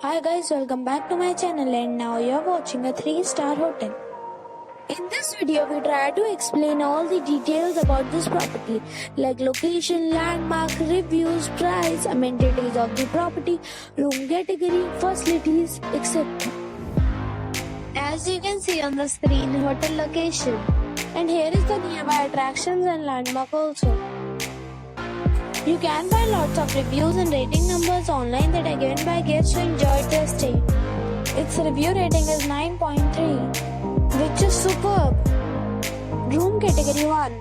Hi guys, welcome back to my channel and now you're watching a 3-star hotel. In this video, we try to explain all the details about this property like location, landmark, reviews, price, amenities of the property, room category, facilities, etc. As you can see on the screen, hotel location. And here is the nearby attractions and landmark also. You can find lots of reviews and rating numbers online that are given by guests who enjoyed their stay. Its review rating is 9.3, which is superb. Room category 1.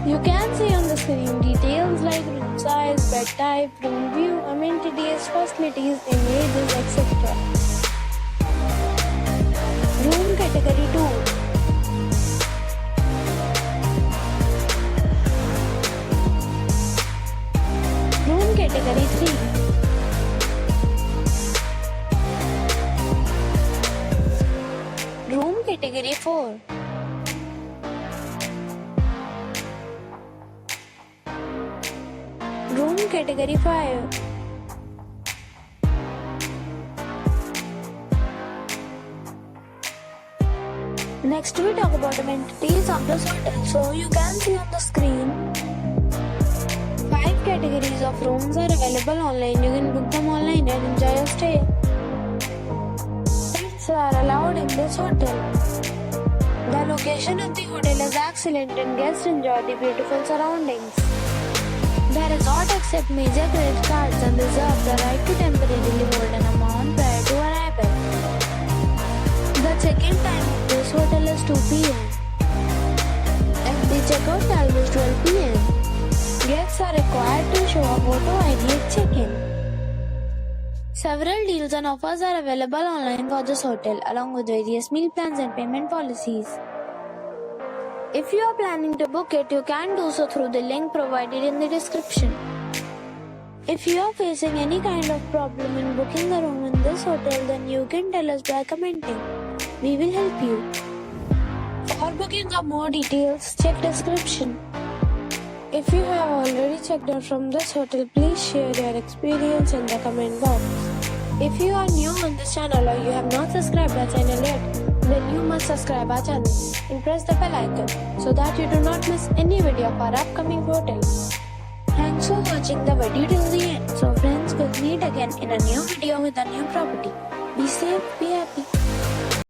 You can see on the screen details like room size, bed type, room view, amenities, facilities, images, etc. Room category 2. Category 3. Room category 4. Room category 5. Next we talk about amenities of this hotel. So you can see on the screen 5 categories of rooms are available online. You can book them online and enjoy your stay. Pets are allowed in this hotel. The location of the hotel is excellent and guests enjoy the beautiful surroundings. The resort accepts major credit cards and reserves the right to temporarily hold an amount prior to arrival. The check-in time of this hotel is 2 p.m. and the checkout time is 12 p.m. Guests are required to show a photo ID at check-in. Several deals and offers are available online for this hotel along with various meal plans and payment policies. If you are planning to book it, you can do so through the link provided in the description. If you are facing any kind of problem in booking a room in this hotel, then you can tell us by commenting. We will help you. For booking or more details, check description. If you have already checked out from this hotel, please share your experience in the comment box. If you are new on this channel or you have not subscribed our channel yet, then you must subscribe our channel and press the bell icon so that you do not miss any video of our upcoming hotels. Thanks for watching the video till the end. So friends, we'll meet again in a new video with a new property. Be safe, be happy.